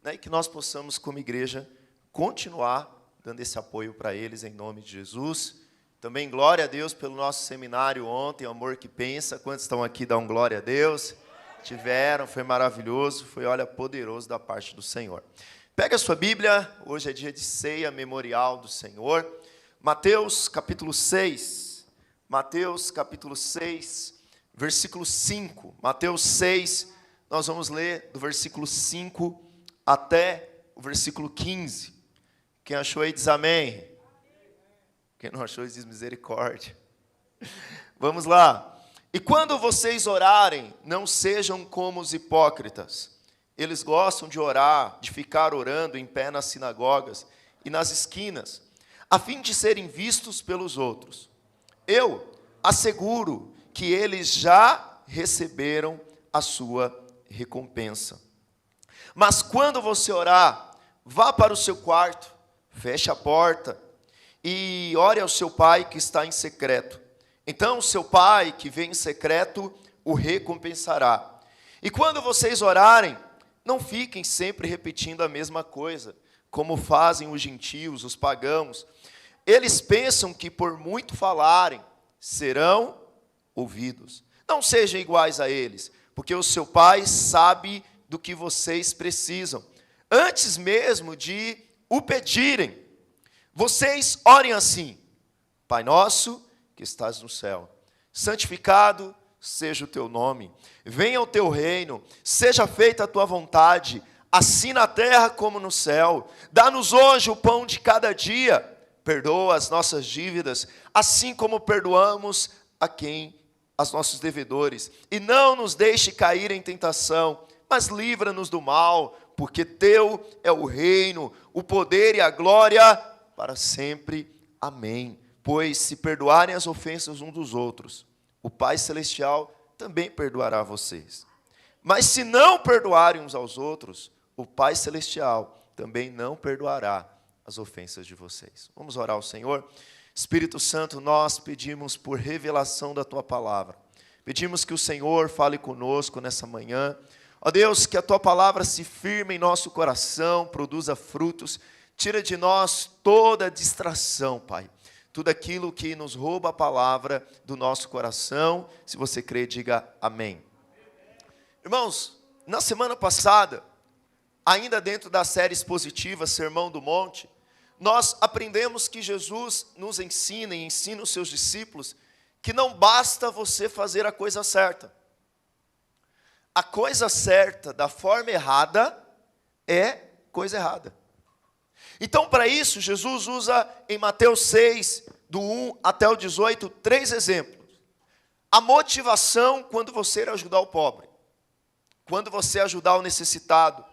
né, e que nós possamos, como igreja, continuar dando esse apoio para eles, em nome de Jesus. Também glória a Deus pelo nosso seminário ontem, Amor que Pensa. Quantos estão aqui, dão glória a Deus? Tiveram, foi maravilhoso, foi, olha, poderoso da parte do Senhor. Pega a sua Bíblia, hoje é dia de ceia memorial do Senhor. Mateus capítulo 6, versículo 5. Mateus 6, nós vamos ler do versículo 5 até o versículo 15. Quem achou aí diz amém. Quem não achou diz misericórdia. Vamos lá. E quando vocês orarem, não sejam como os hipócritas. Eles gostam de orar, de ficar orando em pé nas sinagogas e nas esquinas, a fim de serem vistos pelos outros. Eu asseguro que eles já receberam a sua recompensa. Mas quando você orar, vá para o seu quarto, feche a porta e ore ao seu pai que está em secreto. Então, seu pai que vem em secreto o recompensará. E quando vocês orarem, não fiquem sempre repetindo a mesma coisa, como fazem os gentios, os pagãos. Eles pensam que por muito falarem, serão ouvidos. Não sejam iguais a eles, porque o seu pai sabe do que vocês precisam, antes mesmo de o pedirem. Vocês orem assim: Pai nosso que estás no céu, santificado seja o teu nome, venha o teu reino, seja feita a tua vontade, assim na terra como no céu. Dá-nos hoje o pão de cada dia, perdoa as nossas dívidas, assim como perdoamos a quem aos nossos devedores, e não nos deixe cair em tentação, mas livra-nos do mal, porque teu é o reino, o poder e a glória para sempre. Amém. Pois se perdoarem as ofensas uns dos outros, o Pai Celestial também perdoará vocês. Mas se não perdoarem uns aos outros, o Pai Celestial também não perdoará as ofensas de vocês. Vamos orar ao Senhor. Espírito Santo, nós pedimos por revelação da Tua Palavra. Pedimos que o Senhor fale conosco nessa manhã. Ó Deus, que a Tua Palavra se firme em nosso coração, produza frutos. Tira de nós toda distração, Pai. Tudo aquilo que nos rouba a palavra do nosso coração. Se você crê, diga amém. Irmãos, na semana passada, ainda dentro da série expositiva Sermão do Monte, nós aprendemos que Jesus nos ensina e ensina os seus discípulos que não basta você fazer a coisa certa. A coisa certa da forma errada é coisa errada. Então, para isso, Jesus usa em Mateus 6, do 1 até o 18, 3 exemplos. A motivação quando você ir ajudar o pobre. Quando você ajudar o necessitado.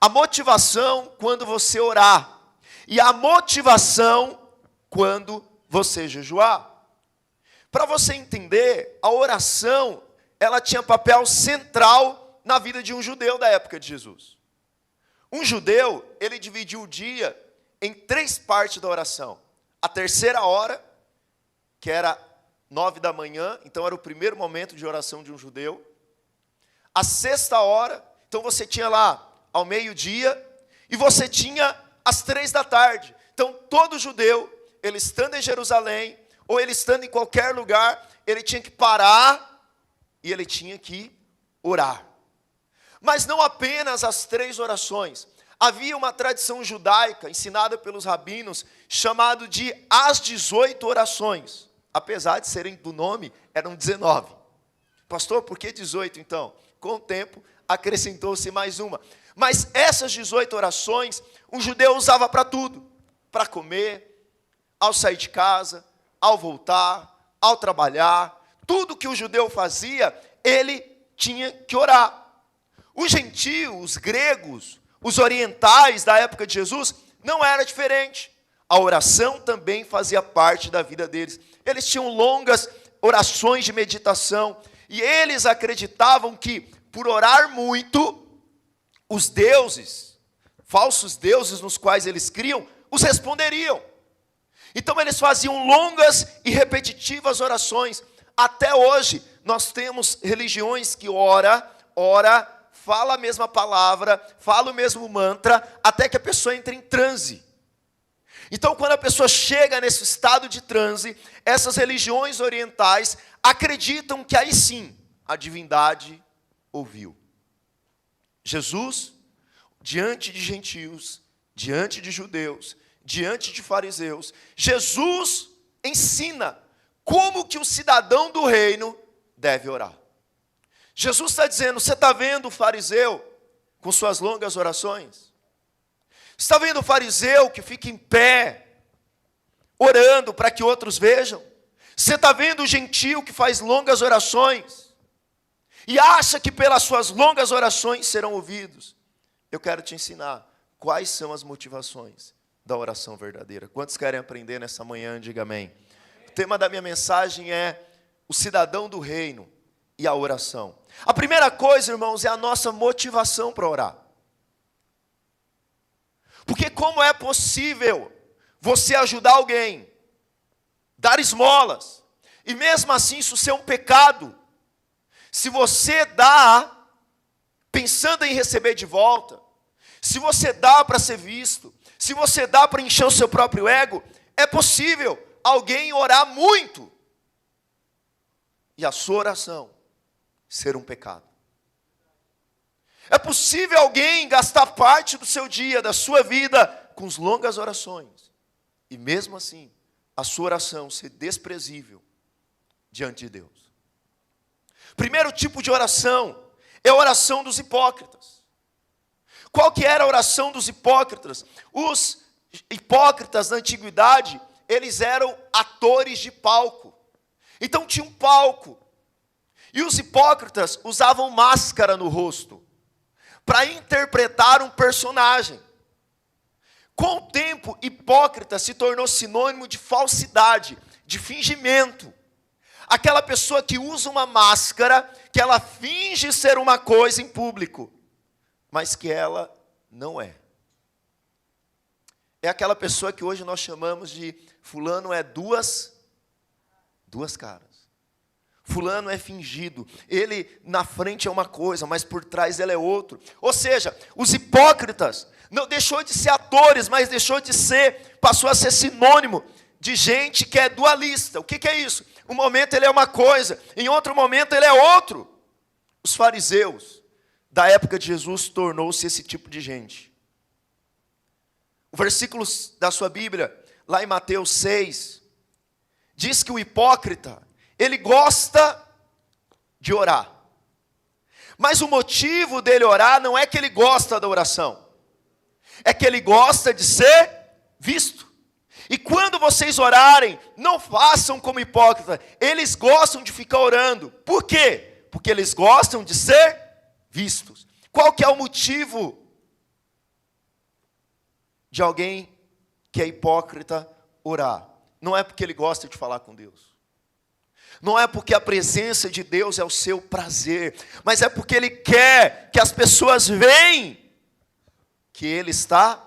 A motivação quando você orar. E a motivação quando você jejuar. Para você entender, a oração, ela tinha papel central na vida de um judeu da época de Jesus. Um judeu, ele dividiu o dia em 3 partes da oração. A terceira hora, que era 9 da manhã, então era o primeiro momento de oração de um judeu. A sexta hora, então você tinha lá ao meio-dia, e você tinha às 3 da tarde. Então todo judeu, ele estando em Jerusalém, ou ele estando em qualquer lugar, ele tinha que parar e ele tinha que orar. Mas não apenas as 3 orações. Havia uma tradição judaica, ensinada pelos rabinos, chamado de as 18 orações. Apesar de serem do nome, eram 19. Pastor, por que 18 então? Com o tempo, acrescentou-se mais uma. Mas essas 18 orações, um judeu usava para tudo. Para comer, ao sair de casa, ao voltar, ao trabalhar. Tudo que o judeu fazia, ele tinha que orar. Os gentios, os gregos, os orientais da época de Jesus, não era diferente. A oração também fazia parte da vida deles. Eles tinham longas orações de meditação. E eles acreditavam que, por orar muito, os deuses, falsos deuses nos quais eles criam, os responderiam. Então eles faziam longas e repetitivas orações. Até hoje, nós temos religiões que ora fala a mesma palavra, fala o mesmo mantra, até que a pessoa entre em transe. Então, quando a pessoa chega nesse estado de transe, essas religiões orientais acreditam que aí sim, a divindade ouviu. Jesus, diante de gentios, diante de judeus, diante de fariseus, Jesus ensina como que o cidadão do reino deve orar. Jesus está dizendo, você está vendo o fariseu com suas longas orações? Você está vendo o fariseu que fica em pé, orando para que outros vejam? Você está vendo o gentio que faz longas orações e acha que pelas suas longas orações serão ouvidos? Eu quero te ensinar quais são as motivações da oração verdadeira. Quantos querem aprender nessa manhã? Diga amém. O tema da minha mensagem é o cidadão do reino e a oração. A primeira coisa, irmãos, é a nossa motivação para orar. Porque como é possível você ajudar alguém, dar esmolas, e mesmo assim isso ser um pecado, se você dá pensando em receber de volta, se você dá para ser visto, se você dá para encher o seu próprio ego, é possível alguém orar muito e a sua oração ser um pecado. É possível alguém gastar parte do seu dia, da sua vida, com as longas orações, e mesmo assim, a sua oração ser desprezível diante de Deus. Primeiro tipo de oração é a oração dos hipócritas. Qual que era a oração dos hipócritas? Os hipócritas na antiguidade, eles eram atores de palco. Então tinha um palco. E os hipócritas usavam máscara no rosto para interpretar um personagem. Com o tempo, hipócrita se tornou sinônimo de falsidade, de fingimento. Aquela pessoa que usa uma máscara, que ela finge ser uma coisa em público, mas que ela não é. É aquela pessoa que hoje nós chamamos de fulano é duas caras. Fulano é fingido, ele na frente é uma coisa, mas por trás ele é outro. Ou seja, os hipócritas não deixou de ser atores, mas passou a ser sinônimo de gente que é dualista. O que é isso? Um momento ele é uma coisa, em outro momento ele é outro. Os fariseus da época de Jesus tornou-se esse tipo de gente. O versículo da sua Bíblia, lá em Mateus 6, diz que o hipócrita, ele gosta de orar. Mas o motivo dele orar não é que ele gosta da oração. É que ele gosta de ser visto. E quando vocês orarem, não façam como hipócrita. Eles gostam de ficar orando. Por quê? Porque eles gostam de ser vistos. Qual que é o motivo de alguém que é hipócrita orar? Não é porque ele gosta de falar com Deus. Não é porque a presença de Deus é o seu prazer, mas é porque ele quer que as pessoas vejam que ele está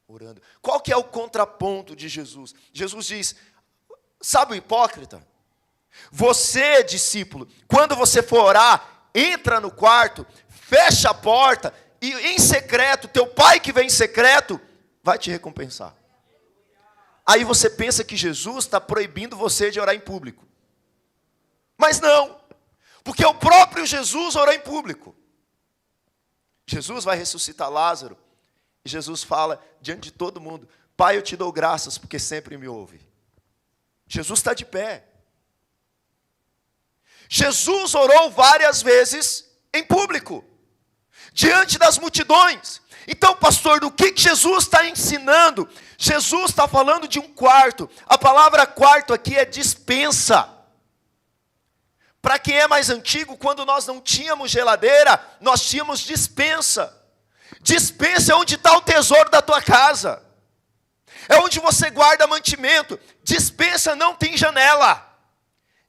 orando. Qual que é o contraponto de Jesus? Jesus diz, sabe o hipócrita? Você, discípulo, quando você for orar, entra no quarto, fecha a porta, e em secreto, teu pai que vem em secreto, vai te recompensar. Aí você pensa que Jesus está proibindo você de orar em público. Mas não, porque o próprio Jesus orou em público. Jesus vai ressuscitar Lázaro, e Jesus fala diante de todo mundo, Pai, eu te dou graças, porque sempre me ouve. Jesus está de pé. Jesus orou várias vezes em público, diante das multidões. Então, pastor, do que Jesus está ensinando? Jesus está falando de um quarto. A palavra quarto aqui é despensa. Para quem é mais antigo, quando nós não tínhamos geladeira, nós tínhamos despensa. Despensa é onde está o tesouro da tua casa. É onde você guarda mantimento. Despensa não tem janela.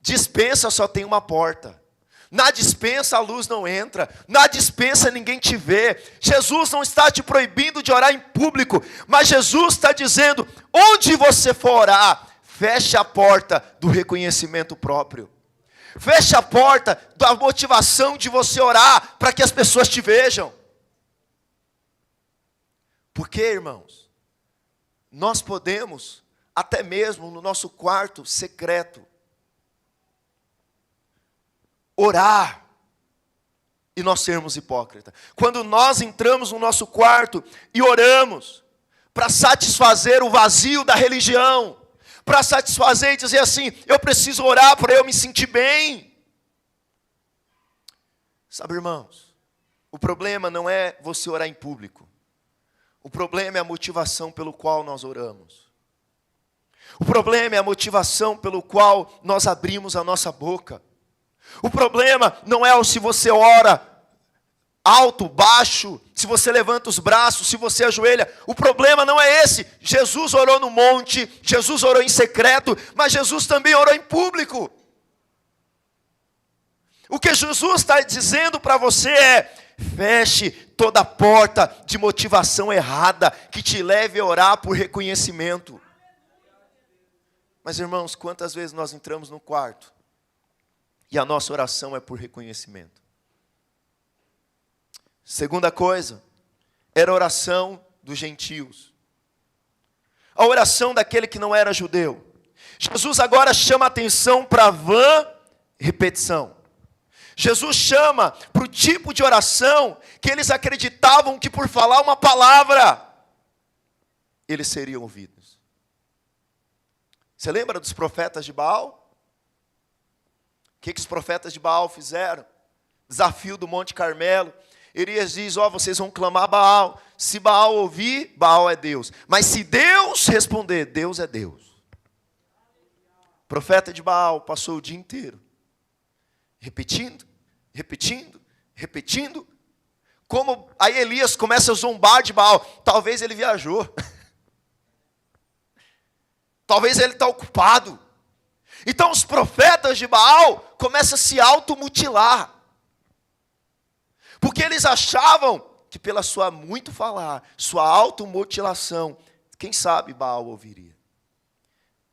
Despensa só tem uma porta. Na despensa a luz não entra. Na despensa ninguém te vê. Jesus não está te proibindo de orar em público, mas Jesus está dizendo, onde você for orar, feche a porta do reconhecimento próprio. Feche a porta da motivação de você orar para que as pessoas te vejam. Porque, irmãos, nós podemos, até mesmo no nosso quarto secreto, orar e nós sermos hipócritas. Quando nós entramos no nosso quarto e oramos para satisfazer o vazio da religião, para satisfazer e dizer assim, eu preciso orar para eu me sentir bem. Sabe, irmãos, o problema não é você orar em público. O problema é a motivação pelo qual nós oramos. O problema é a motivação pelo qual nós abrimos a nossa boca. O problema não é se você ora alto, baixo, se você levanta os braços, se você ajoelha. O problema não é esse. Jesus orou no monte, Jesus orou em secreto, mas Jesus também orou em público. O que Jesus está dizendo para você é: feche toda porta de motivação errada que te leve a orar por reconhecimento. Mas, irmãos, quantas vezes nós entramos no quarto e a nossa oração é por reconhecimento? Segunda coisa, era a oração dos gentios. A oração daquele que não era judeu. Jesus agora chama a atenção para a vã repetição. Jesus chama para o tipo de oração que eles acreditavam que por falar uma palavra, eles seriam ouvidos. Você lembra dos profetas de Baal? O que os profetas de Baal fizeram? Desafio do Monte Carmelo. Elias diz, vocês vão clamar a Baal. Se Baal ouvir, Baal é Deus. Mas se Deus responder, Deus é Deus. O profeta de Baal passou o dia inteiro repetindo, como aí Elias começa a zombar de Baal. Talvez ele viajou. Talvez ele está ocupado. Então os profetas de Baal começam a se automutilar. Porque eles achavam que pela sua muito falar, sua automutilação, quem sabe Baal ouviria.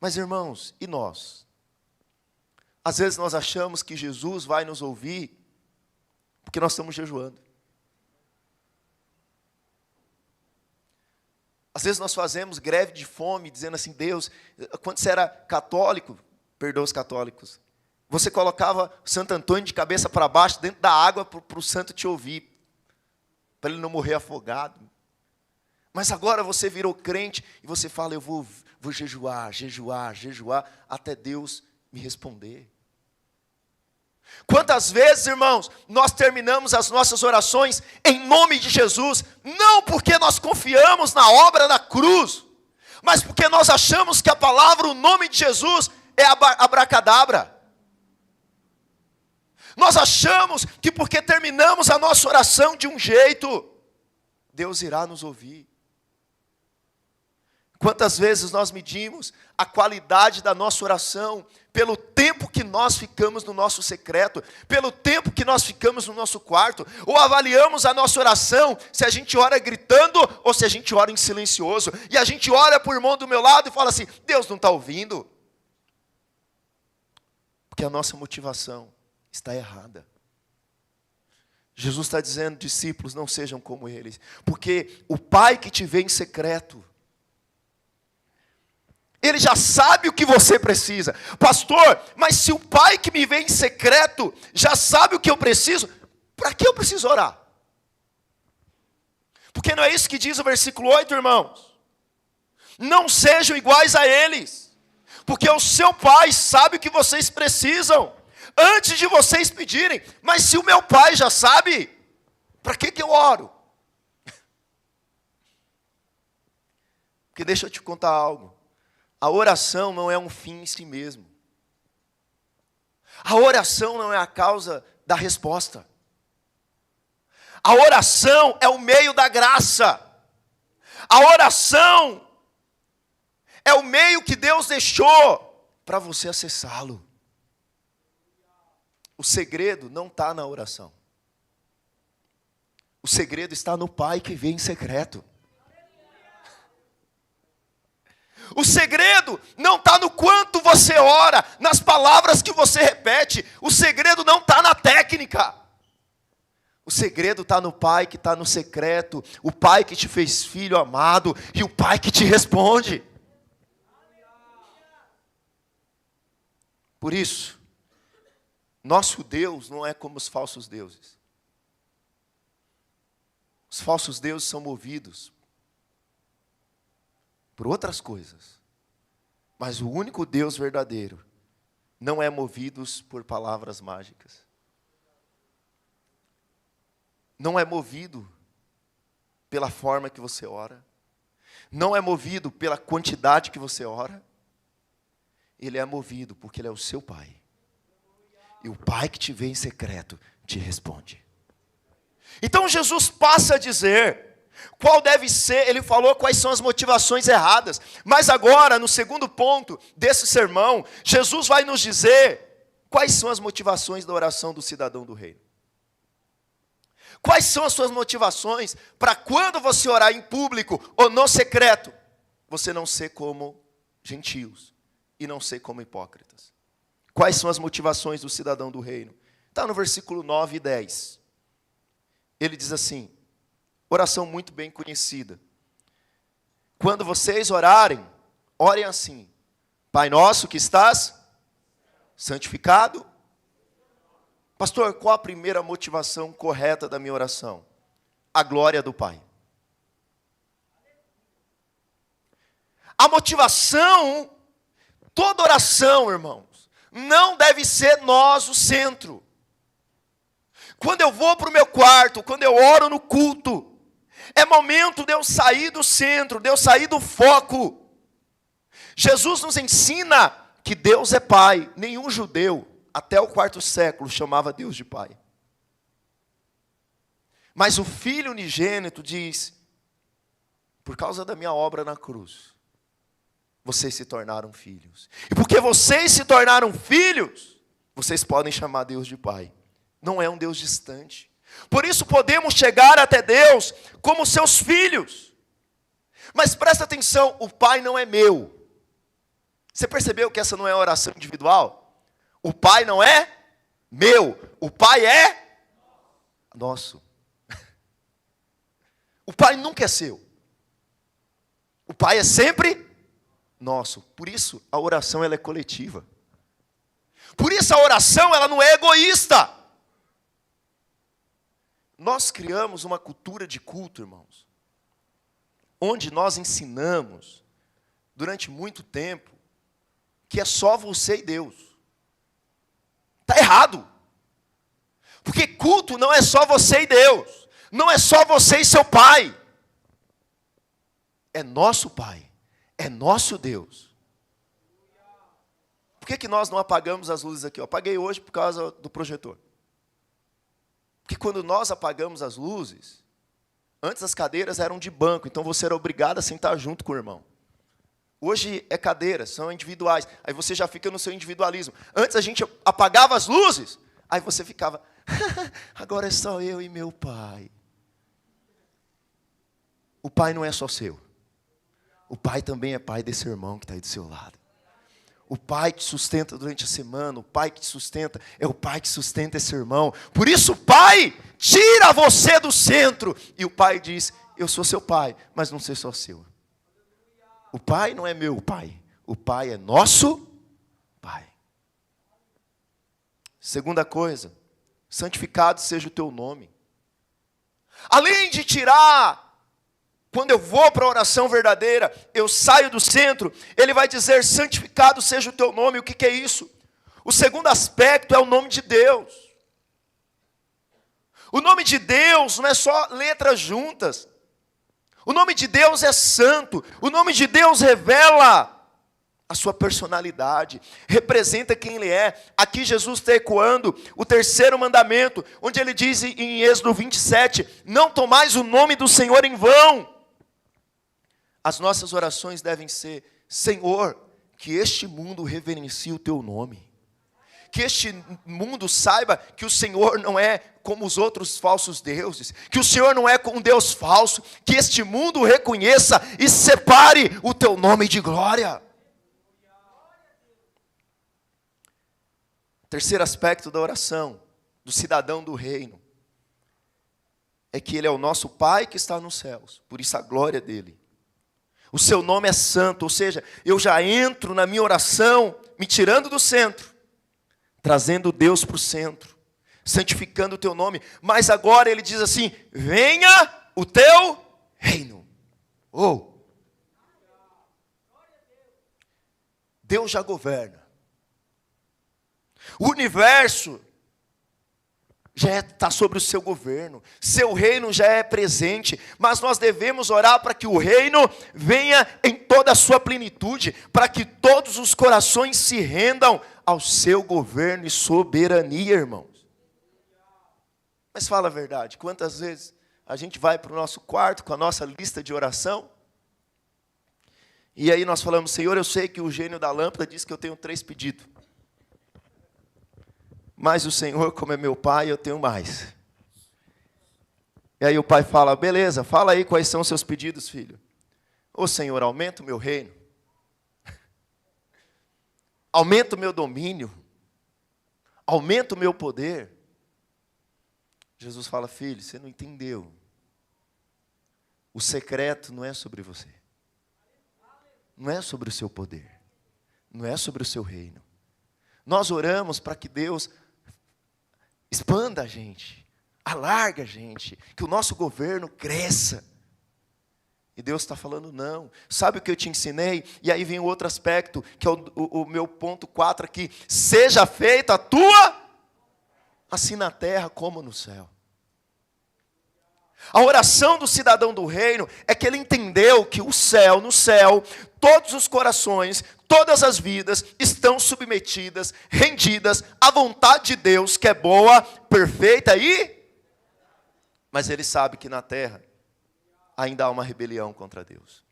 Mas, irmãos, e nós? Às vezes nós achamos que Jesus vai nos ouvir porque nós estamos jejuando. Às vezes nós fazemos greve de fome, dizendo assim, Deus, quando você era católico, perdoa os católicos, você colocava Santo Antônio de cabeça para baixo, dentro da água, para o santo te ouvir, para ele não morrer afogado. Mas agora você virou crente e você fala, eu vou jejuar, até Deus me responder. Quantas vezes, irmãos, nós terminamos as nossas orações em nome de Jesus, não porque nós confiamos na obra da cruz, mas porque nós achamos que a palavra, o nome de Jesus, é abracadabra. Nós achamos que porque terminamos a nossa oração de um jeito, Deus irá nos ouvir. Quantas vezes nós medimos a qualidade da nossa oração pelo tempo que nós ficamos no nosso secreto, pelo tempo que nós ficamos no nosso quarto, ou avaliamos a nossa oração se a gente ora gritando ou se a gente ora em silencioso, e a gente olha para o irmão do meu lado e fala assim, Deus não está ouvindo, porque a nossa motivação está errada. Jesus está dizendo, discípulos, não sejam como eles, porque o Pai que te vê em secreto, Ele já sabe o que você precisa. Pastor, mas se o Pai que me vê em secreto já sabe o que eu preciso, para que eu preciso orar? Porque não é isso que diz o versículo 8, irmãos? Não sejam iguais a eles, porque o seu Pai sabe o que vocês precisam, antes de vocês pedirem. Mas se o meu Pai já sabe, para que eu oro? Porque deixa eu te contar algo. A oração não é um fim em si mesmo. A oração não é a causa da resposta. A oração é o meio da graça. A oração é o meio que Deus deixou para você acessá-lo. O segredo não está na oração. O segredo está no Pai que vem em secreto. O segredo não está no quanto você ora, nas palavras que você repete. O segredo não está na técnica. O segredo está no Pai que está no secreto. O Pai que te fez filho amado. E o Pai que te responde. Por isso, nosso Deus não é como os falsos deuses. Os falsos deuses são movidos por outras coisas. Mas o único Deus verdadeiro não é movido por palavras mágicas. Não é movido pela forma que você ora. Não é movido pela quantidade que você ora. Ele é movido porque Ele é o seu Pai. E o Pai que te vê em secreto te responde. Então Jesus passa a dizer qual deve ser, ele falou quais são as motivações erradas. Mas agora, no segundo ponto desse sermão, Jesus vai nos dizer quais são as motivações da oração do cidadão do reino. Quais são as suas motivações para quando você orar em público ou no secreto, você não ser como gentios e não ser como hipócritas? Quais são as motivações do cidadão do reino? Está no versículo 9 e 10. Ele diz assim, oração muito bem conhecida. Quando vocês orarem, orem assim: Pai nosso que estás santificado. Pastor, qual a primeira motivação correta da minha oração? A glória do Pai. A motivação, toda oração, irmãos, não deve ser nós o centro. Quando eu vou para o meu quarto, quando eu oro no culto, é momento de eu sair do centro, de eu sair do foco. Jesus nos ensina que Deus é Pai. Nenhum judeu, até o 4º século, chamava Deus de Pai. Mas o Filho unigênito diz, por causa da minha obra na cruz, vocês se tornaram filhos. E porque vocês se tornaram filhos, vocês podem chamar Deus de Pai. Não é um Deus distante. Por isso podemos chegar até Deus como seus filhos. Mas presta atenção, o Pai não é meu. Você percebeu que essa não é oração individual? O Pai não é meu. O Pai é nosso. O Pai nunca é seu. O Pai é sempre nosso. Por isso a oração ela é coletiva. Por isso a oração ela não é egoísta. Nós criamos uma cultura de culto, irmãos, onde nós ensinamos, durante muito tempo, que é só você e Deus. Está errado. Porque culto não é só você e Deus. Não é só você e seu Pai. É nosso Pai. É nosso Deus. Por que nós não apagamos as luzes aqui? Eu apaguei hoje por causa do projetor. Porque quando nós apagamos as luzes, antes as cadeiras eram de banco, então você era obrigado a sentar junto com o irmão. Hoje é cadeiras, são individuais, aí você já fica no seu individualismo. Antes a gente apagava as luzes, aí você ficava, agora é só eu e meu Pai. O Pai não é só seu. O Pai também é Pai desse irmão que está aí do seu lado. O Pai que te sustenta durante a semana, o Pai que te sustenta, é o Pai que sustenta esse irmão. Por isso o Pai tira você do centro. E o Pai diz, eu sou seu Pai, mas não sou só seu. O Pai não é meu Pai, o Pai é nosso Pai. Segunda coisa, santificado seja o teu nome. Além de tirar, quando eu vou para a oração verdadeira, eu saio do centro, ele vai dizer, santificado seja o teu nome. O que é isso? O segundo aspecto é o nome de Deus. O nome de Deus não é só letras juntas. O nome de Deus é santo. O nome de Deus revela a sua personalidade, representa quem Ele é. Aqui Jesus está ecoando o 3º mandamento, onde Ele diz em Êxodo 27, não tomais o nome do Senhor em vão. As nossas orações devem ser, Senhor, que este mundo reverencie o Teu nome. que este mundo saiba que o Senhor não é como os outros falsos deuses, que o Senhor não é um Deus falso, que este mundo reconheça e separe o teu nome de glória. Terceiro aspecto da oração do cidadão do reino é que ele é o nosso Pai que está nos céus, por isso a glória dele. O seu nome é santo, ou seja, eu já entro na minha oração me tirando do centro, trazendo Deus para o centro, santificando o teu nome, mas agora ele diz assim: venha o teu reino. Deus já governa. O universo já está sobre o seu governo, seu reino já é presente, mas nós devemos orar para que o reino venha em toda a sua plenitude, para que todos os corações se rendam ao seu governo e soberania, irmãos. Mas fala a verdade, quantas vezes a gente vai para o nosso quarto com a nossa lista de oração, e aí nós falamos: Senhor, eu sei que o gênio da lâmpada diz que eu tenho 3 pedidos. Mas o Senhor, como é meu pai, eu tenho mais. E aí o pai fala: beleza, fala aí quais são os seus pedidos, filho. Ô Senhor, aumenta o meu reino. Aumenta o meu domínio. Aumenta o meu poder. Jesus fala: filho, você não entendeu. O secreto não é sobre você. Não é sobre o seu poder. Não é sobre o seu reino. Nós oramos para que Deus expanda a gente, alarga a gente, que o nosso governo cresça. E Deus está falando: não. Sabe o que eu te ensinei? E aí vem o outro aspecto, que é o meu ponto 4 aqui. Seja feita a tua, assim na terra como no céu. A oração do cidadão do reino é que ele entendeu que no céu, todos os corações, todas as vidas estão submetidas, rendidas à vontade de Deus, que é boa, perfeita mas ele sabe que na terra ainda há uma rebelião contra Deus.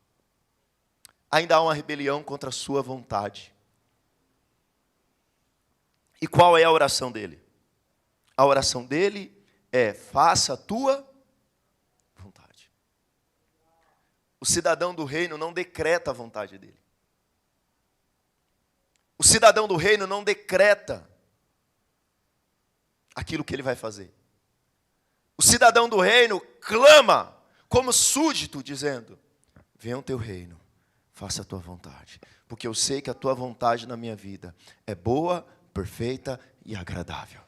Ainda há uma rebelião contra a sua vontade. E qual é a oração dele? A oração dele é: faça a tua vontade. O cidadão do reino não decreta a vontade dele. O cidadão do reino não decreta aquilo que ele vai fazer. O cidadão do reino clama como súdito, dizendo: venha o teu reino, faça a tua vontade, porque eu sei que a tua vontade na minha vida é boa, perfeita e agradável.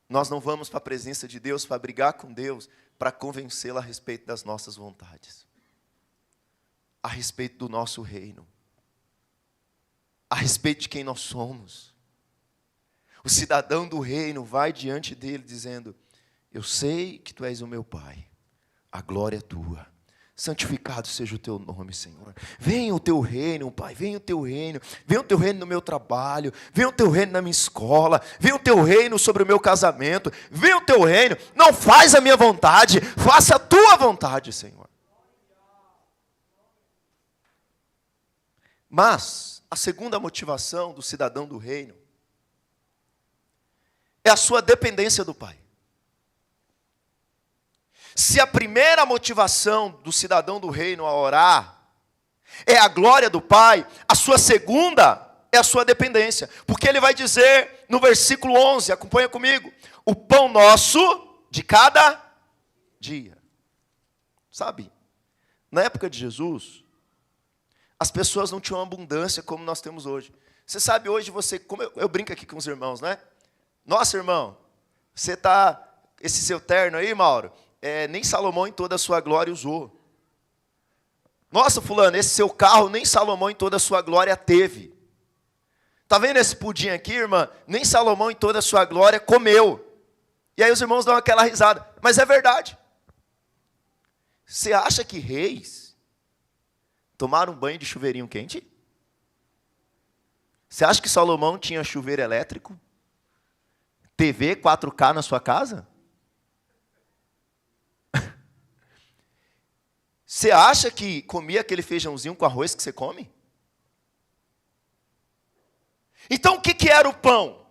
Nós não vamos para a presença de Deus para brigar com Deus, para convencê-lo a respeito das nossas vontades, a respeito do nosso reino, a respeito de quem nós somos. O cidadão do reino vai diante dele dizendo: eu sei que tu és o meu Pai, a glória é tua, santificado seja o teu nome, Senhor. Venha o teu reino, Pai, venha o teu reino no meu trabalho, venha o teu reino na minha escola, venha o teu reino sobre o meu casamento, venha o teu reino, não faz a minha vontade, faça a tua vontade, Senhor. Mas a segunda motivação do cidadão do reino é a sua dependência do Pai. Se a primeira motivação do cidadão do reino a orar é a glória do Pai, a sua segunda é a sua dependência. Porque ele vai dizer no versículo 11, acompanha comigo: o pão nosso de cada dia. Sabe, na época de Jesus, as pessoas não tinham abundância como nós temos hoje. Você sabe, hoje você, como eu brinco aqui com os irmãos, né? Nossa, irmão, você tá, esse seu terno aí, Mauro, nem Salomão em toda a sua glória usou. Nossa, fulano, esse seu carro nem Salomão em toda a sua glória teve. Tá vendo esse pudim aqui, irmã? Nem Salomão em toda a sua glória comeu. E aí os irmãos dão aquela risada. Mas é verdade. Você acha que reis tomaram um banho de chuveirinho quente? Você acha que Salomão tinha chuveiro elétrico? TV 4K na sua casa? Você acha que comia aquele feijãozinho com arroz que você come? Então o que era o pão?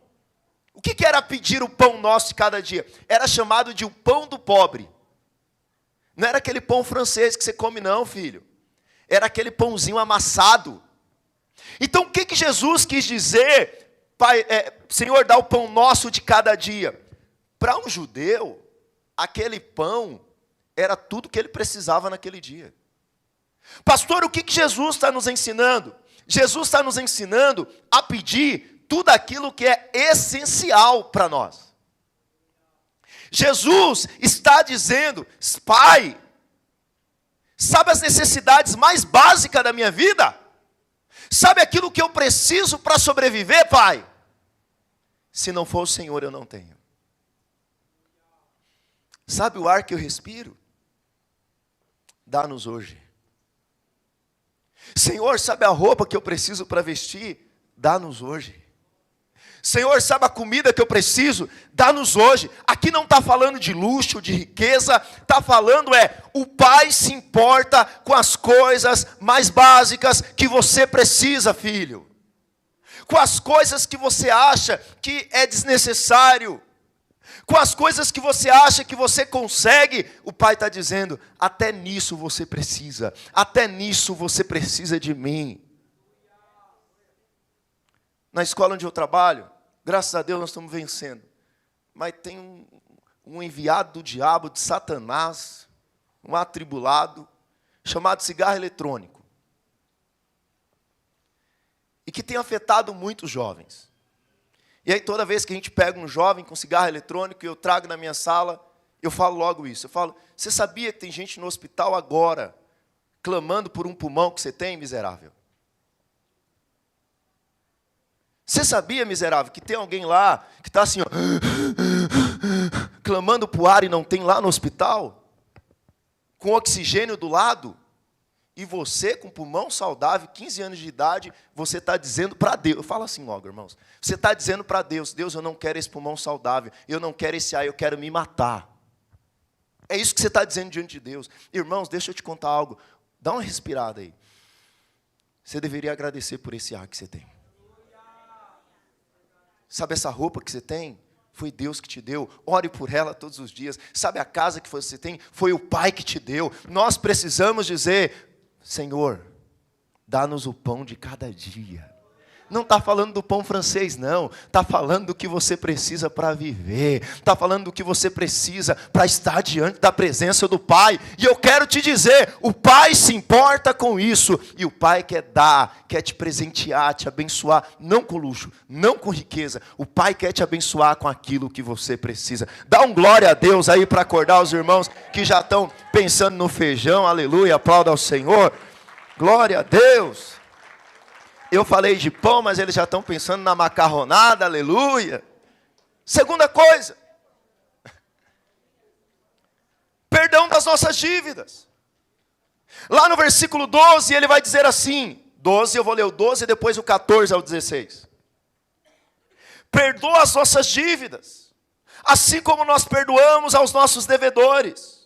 O que era pedir o pão nosso de cada dia? Era chamado de o pão do pobre. Não era aquele pão francês que você come não, filho. Era aquele pãozinho amassado. Então o que Jesus quis dizer? Pai, Senhor, dá o pão nosso de cada dia. Para um judeu, aquele pão era tudo que ele precisava naquele dia. Pastor, o que Jesus está nos ensinando? Jesus está nos ensinando a pedir tudo aquilo que é essencial para nós. Jesus está dizendo, Pai, sabe as necessidades mais básicas da minha vida? Sabe aquilo que eu preciso para sobreviver, Pai? Se não for o Senhor, eu não tenho. Sabe o ar que eu respiro? Dá-nos hoje. Senhor, sabe a roupa que eu preciso para vestir? Dá-nos hoje. Senhor, sabe a comida que eu preciso? Dá-nos hoje. Aqui não está falando de luxo, de riqueza, está falando o Pai se importa com as coisas mais básicas que você precisa, filho. Com as coisas que você acha que é desnecessário. Com as coisas que você acha que você consegue, o Pai está dizendo, até nisso você precisa. Até nisso você precisa de mim. Na escola onde eu trabalho, graças a Deus nós estamos vencendo. Mas tem um enviado do diabo, de Satanás, um atribulado, chamado cigarro eletrônico. E que tem afetado muitos jovens. E aí toda vez que a gente pega um jovem com cigarro eletrônico e eu trago na minha sala, eu falo logo isso. Eu falo, você sabia que tem gente no hospital agora, clamando por um pulmão que você tem, miserável? Você sabia, miserável, que tem alguém lá que está assim, ó, clamando por ar e não tem lá no hospital? Com oxigênio do lado? E você, com pulmão saudável, 15 anos de idade, você está dizendo para Deus, eu falo assim logo, irmãos, você está dizendo para Deus, Deus, eu não quero esse pulmão saudável, eu não quero esse ar, eu quero me matar. É isso que você está dizendo diante de Deus. Irmãos, deixa eu te contar algo, dá uma respirada aí. Você deveria agradecer por esse ar que você tem. Sabe essa roupa que você tem? Foi Deus que te deu, ore por ela todos os dias. Sabe a casa que você tem? Foi o Pai que te deu. Nós precisamos dizer, Senhor, dá-nos o pão de cada dia. Não está falando do pão francês, não. Está falando do que você precisa para viver. Está falando do que você precisa para estar diante da presença do Pai. E eu quero te dizer, o Pai se importa com isso. E o Pai quer dar, quer te presentear, te abençoar. Não com luxo, não com riqueza. O Pai quer te abençoar com aquilo que você precisa. Dá um glória a Deus aí para acordar os irmãos que já estão pensando no feijão. Aleluia, aplauda ao Senhor. Glória a Deus. Eu falei de pão, mas eles já estão pensando na macarronada, aleluia. Segunda coisa, perdão das nossas dívidas. Lá no versículo 12, ele vai dizer assim, 12, eu vou ler o 12 e depois o 14 ao 16. Perdoa as nossas dívidas, assim como nós perdoamos aos nossos devedores.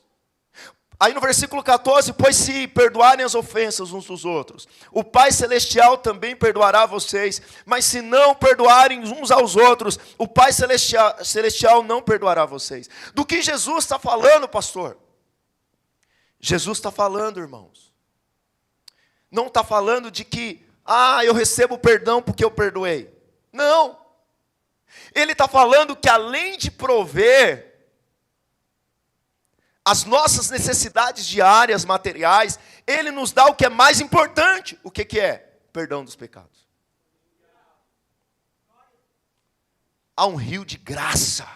Aí no versículo 14, pois se perdoarem as ofensas uns dos outros, o Pai Celestial também perdoará vocês, mas se não perdoarem uns aos outros, o Pai Celestial não perdoará vocês. Do que Jesus está falando, pastor? Jesus está falando, irmãos. Não está falando de que, eu recebo perdão porque eu perdoei. Não. Ele está falando que além de prover as nossas necessidades diárias, materiais, Ele nos dá o que é mais importante. O que é? Perdão dos pecados. Há um rio de graça.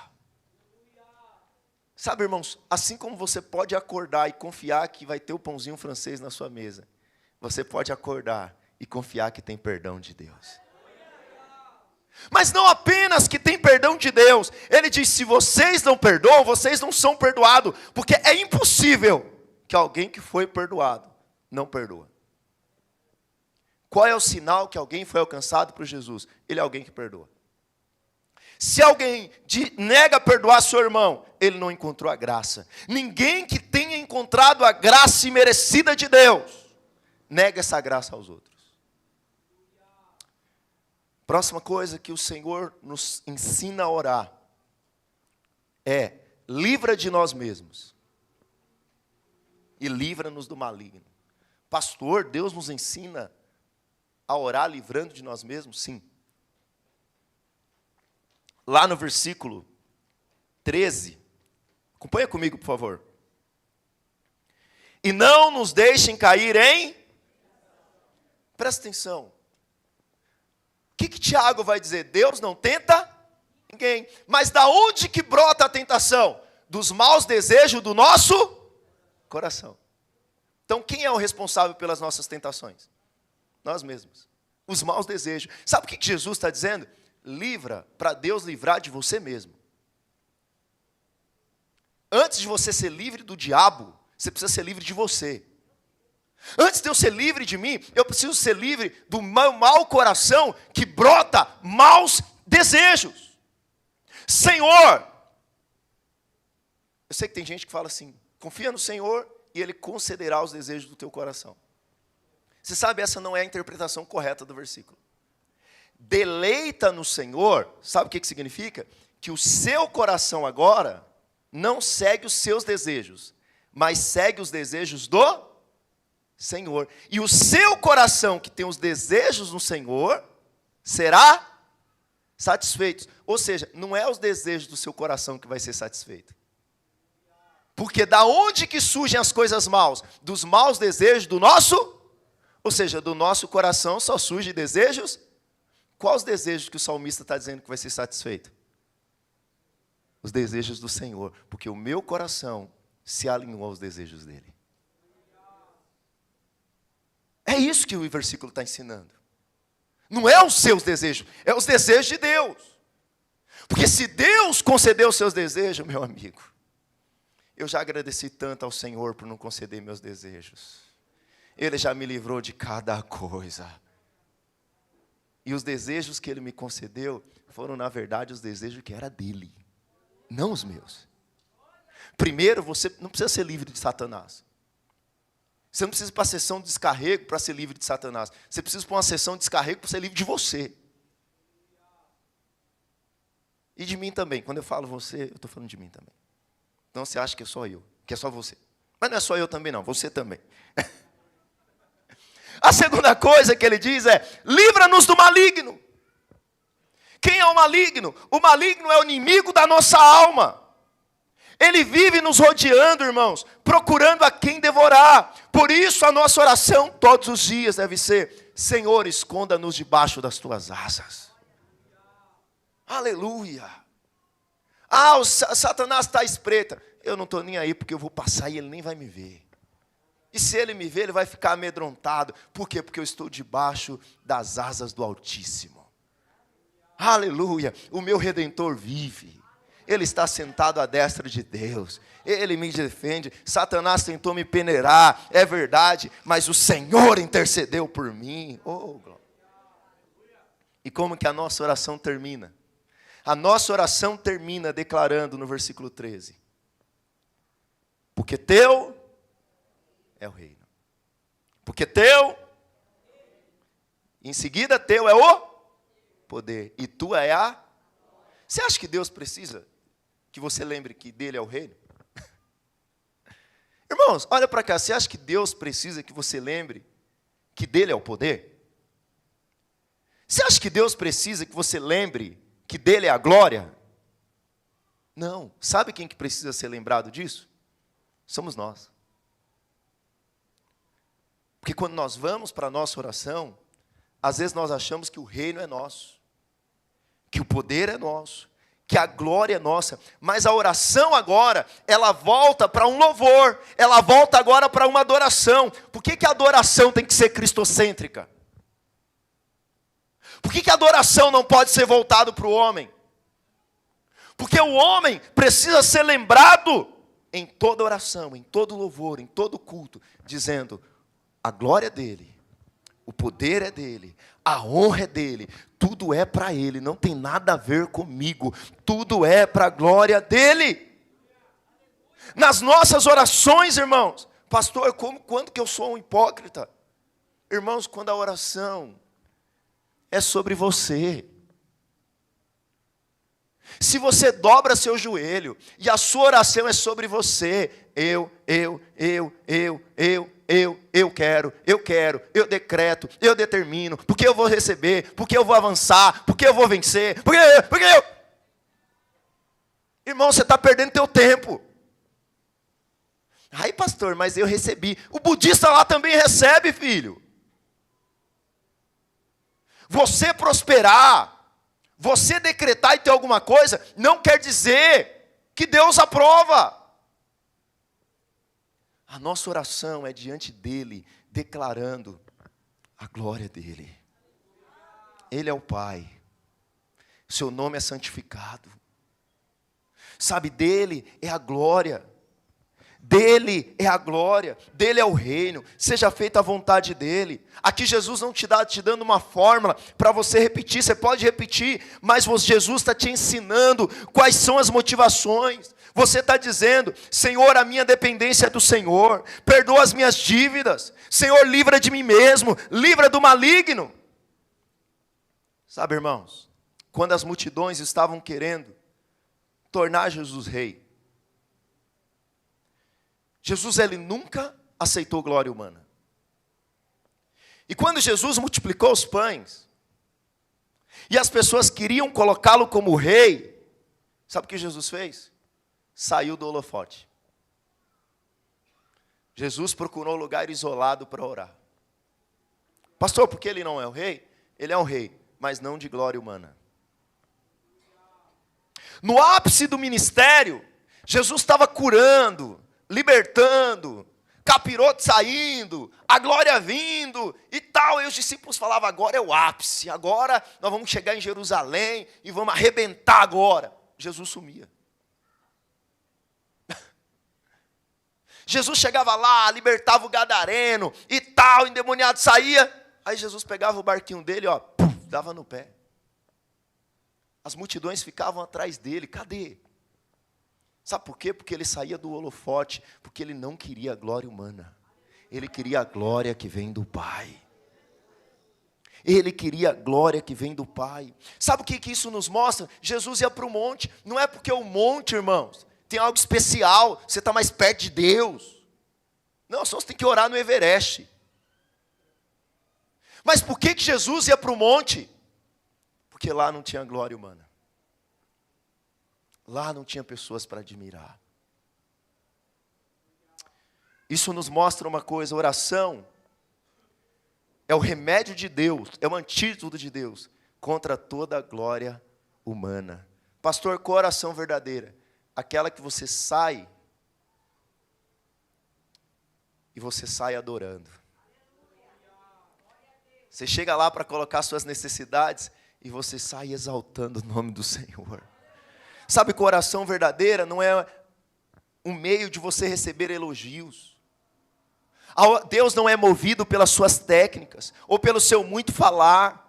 Sabe, irmãos, assim como você pode acordar e confiar que vai ter o pãozinho francês na sua mesa, você pode acordar e confiar que tem perdão de Deus. Mas não apenas que tem perdão de Deus. Ele diz, se vocês não perdoam, vocês não são perdoados. Porque é impossível que alguém que foi perdoado não perdoa. Qual é o sinal que alguém foi alcançado por Jesus? Ele é alguém que perdoa. Se alguém nega perdoar seu irmão, ele não encontrou a graça. Ninguém que tenha encontrado a graça imerecida de Deus, nega essa graça aos outros. Próxima coisa que o Senhor nos ensina a orar é: livra de nós mesmos e livra-nos do maligno. Pastor, Deus nos ensina a orar livrando de nós mesmos? Sim. Lá no versículo 13, acompanha comigo, por favor. E não nos deixem cair em... Presta atenção. O que Tiago vai dizer? Deus não tenta ninguém. Mas da onde que brota a tentação? Dos maus desejos do nosso coração. Então quem é o responsável pelas nossas tentações? Nós mesmos. Os maus desejos. Sabe o que Jesus está dizendo? Livra para Deus livrar de você mesmo. Antes de você ser livre do diabo, você precisa ser livre de você. Antes de eu ser livre de mim, eu preciso ser livre do meu mau coração que brota maus desejos. Senhor, eu sei que tem gente que fala assim: confia no Senhor e Ele concederá os desejos do teu coração. Você sabe, essa não é a interpretação correta do versículo. Deleita no Senhor, sabe o que significa? Que o seu coração agora não segue os seus desejos, mas segue os desejos do Senhor. E o seu coração que tem os desejos no Senhor será satisfeito. Ou seja, não é os desejos do seu coração que vai ser satisfeito. Porque da onde que surgem as coisas maus? Dos maus desejos do nosso, ou seja, do nosso coração só surgem desejos. Quais os desejos que o salmista está dizendo que vai ser satisfeito? Os desejos do Senhor, porque o meu coração se alinhou aos desejos dele. É isso que o versículo está ensinando. Não é os seus desejos, é os desejos de Deus. Porque se Deus concedeu os seus desejos, meu amigo, eu já agradeci tanto ao Senhor por não conceder meus desejos. Ele já me livrou de cada coisa. E os desejos que Ele me concedeu foram, na verdade, os desejos que era dele, não os meus. Primeiro, você não precisa ser livre de Satanás. Você não precisa ir para a sessão de descarrego para ser livre de Satanás. Você precisa ir para uma sessão de descarrego para ser livre de você. E de mim também. Quando eu falo você, eu estou falando de mim também. Então você acha que é só eu, que é só você. Mas não é só eu também não, você também. A segunda coisa que ele diz é: livra-nos do maligno. Quem é o maligno? O maligno é o inimigo da nossa alma. Ele vive nos rodeando, irmãos, procurando a quem devorar. Por isso a nossa oração todos os dias deve ser: Senhor, esconda-nos debaixo das tuas asas. Aleluia. Ah, o Satanás está à espreita. Eu não estou nem aí, porque eu vou passar e ele nem vai me ver. E se ele me ver, ele vai ficar amedrontado. Por quê? Porque eu estou debaixo das asas do Altíssimo. Aleluia. O meu Redentor vive. Ele está sentado à destra de Deus. Ele me defende. Satanás tentou me peneirar, é verdade, mas o Senhor intercedeu por mim. Oh, glória. E como que a nossa oração termina? A nossa oração termina declarando no versículo 13: porque teu é o reino. Porque teu, em seguida teu é o poder, e tua é a... Você acha que Deus precisa que você lembre que dele é o reino? Irmãos, olha para cá, você acha que Deus precisa que você lembre que dele é o poder? Você acha que Deus precisa que você lembre que dele é a glória? Não. Sabe quem que precisa ser lembrado disso? Somos nós. Porque quando nós vamos para a nossa oração, às vezes nós achamos que o reino é nosso, que o poder é nosso, que a glória é nossa. Mas a oração agora, ela volta para um louvor, ela volta agora para uma adoração. Por que a adoração tem que ser cristocêntrica? Por que a adoração não pode ser voltada para o homem? Porque o homem precisa ser lembrado em toda oração, em todo louvor, em todo culto, dizendo: a glória é dele, o poder é dele, a honra é dele, tudo é para ele, não tem nada a ver comigo, tudo é para a glória dele. Nas nossas orações, irmãos, pastor, quando que eu sou um hipócrita? Irmãos, quando a oração é sobre você. Se você dobra seu joelho e a sua oração é sobre você, eu quero, eu decreto, eu determino, porque eu vou receber, porque eu vou avançar, porque eu vou vencer, porque eu... Irmão, você está perdendo teu tempo. Ai, pastor, mas eu recebi. O budista lá também recebe, filho. Você prosperar, você decretar e ter alguma coisa, não quer dizer que Deus aprova. A nossa oração é diante dEle, declarando a glória dEle. Ele é o Pai. Seu nome é santificado. Sabe, dEle é a glória. Dele é a glória, dele é o reino, seja feita a vontade dele. Aqui Jesus não te dando uma fórmula para você repetir, você pode repetir, mas Jesus está te ensinando quais são as motivações. Você está dizendo, Senhor, a minha dependência é do Senhor, perdoa as minhas dívidas, Senhor, livra de mim mesmo, livra do maligno. Sabe, irmãos, quando as multidões estavam querendo tornar Jesus rei, Jesus, ele nunca aceitou glória humana. E quando Jesus multiplicou os pães, e as pessoas queriam colocá-lo como rei, sabe o que Jesus fez? Saiu do holofote. Jesus procurou um lugar isolado para orar. Pastor, por que ele não é o rei? Ele é um rei, mas não de glória humana. No ápice do ministério, Jesus estava curando, libertando, capiroto saindo, a glória vindo e tal. E os discípulos falavam, agora é o ápice, agora nós vamos chegar em Jerusalém e vamos arrebentar agora. Jesus sumia. Jesus chegava lá, libertava o gadareno e tal, o endemoniado saía. Aí Jesus pegava o barquinho dele, ó, dava no pé. As multidões ficavam atrás dele, cadê? Sabe por quê? Porque ele saía do holofote, porque ele não queria a glória humana. Ele queria a glória que vem do Pai. Ele queria a glória que vem do Pai. Sabe o que isso nos mostra? Jesus ia para o monte. Não é porque o monte, irmãos, tem algo especial, você está mais perto de Deus. Não, só você tem que orar no Everest. Mas por que Jesus ia para o monte? Porque lá não tinha glória humana. Lá não tinha pessoas para admirar. Isso nos mostra uma coisa, oração é o remédio de Deus, é o antídoto de Deus contra toda a glória humana. Pastor, qual oração verdadeira? Aquela que você sai e você sai adorando. Você chega lá para colocar suas necessidades e você sai exaltando o nome do Senhor. Sabe que a oração verdadeira não é um meio de você receber elogios. Deus não é movido pelas suas técnicas ou pelo seu muito falar.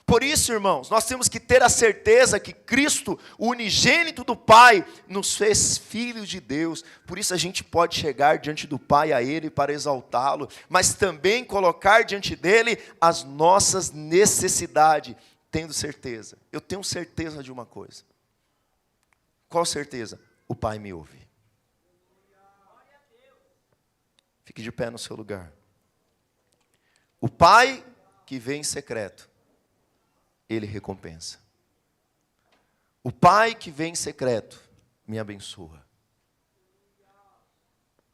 Por isso, irmãos, nós temos que ter a certeza que Cristo, o unigênito do Pai, nos fez filhos de Deus. Por isso a gente pode chegar diante do Pai a Ele para exaltá-lo, mas também colocar diante dEle as nossas necessidades, tendo certeza. Eu tenho certeza de uma coisa. Qual certeza? O Pai me ouve. Fique de pé no seu lugar. O Pai que vem em secreto, Ele recompensa. O Pai que vem em secreto me abençoa.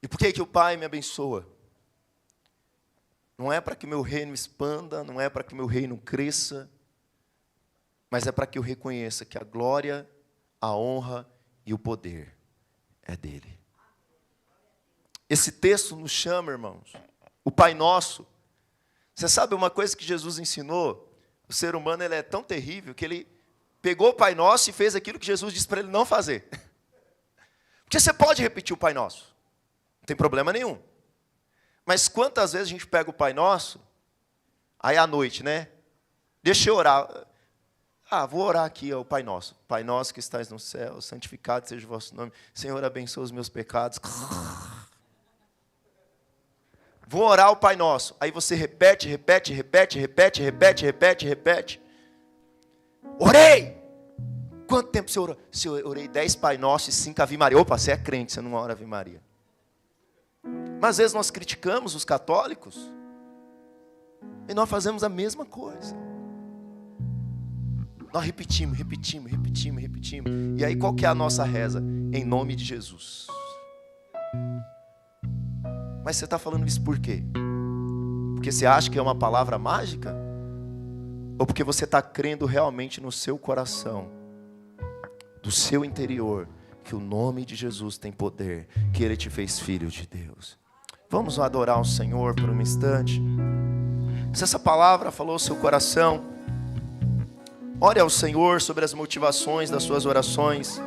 E por que o Pai me abençoa? Não é para que meu reino expanda, não é para que meu reino cresça, mas é para que eu reconheça que a glória, a honra e o poder é dele. Esse texto nos chama, irmãos, o Pai Nosso. Você sabe uma coisa que Jesus ensinou? O ser humano ele é tão terrível que ele pegou o Pai Nosso e fez aquilo que Jesus disse para ele não fazer. Porque você pode repetir o Pai Nosso, não tem problema nenhum. Mas quantas vezes a gente pega o Pai Nosso, aí à noite, né? Deixa eu orar. Vou orar aqui, o Pai Nosso. Pai Nosso que estás no céu, santificado seja o vosso nome. Senhor, abençoa os meus pecados. Vou orar o Pai Nosso. Aí você repete. Orei! Quanto tempo você orou? Se eu orei 10 Pai Nosso e 5 Ave Maria. Opa, você é crente, você não ora Ave Maria. Mas às vezes nós criticamos os católicos. E nós fazemos a mesma coisa. Nós repetimos. E aí qual que é a nossa reza? Em nome de Jesus. Mas você está falando isso por quê? Porque você acha que é uma palavra mágica? Ou porque você está crendo realmente no seu coração, do seu interior, que o nome de Jesus tem poder, que Ele te fez filho de Deus? Vamos adorar o Senhor por um instante. Se essa palavra falou ao seu coração, ore ao Senhor sobre as motivações das suas orações.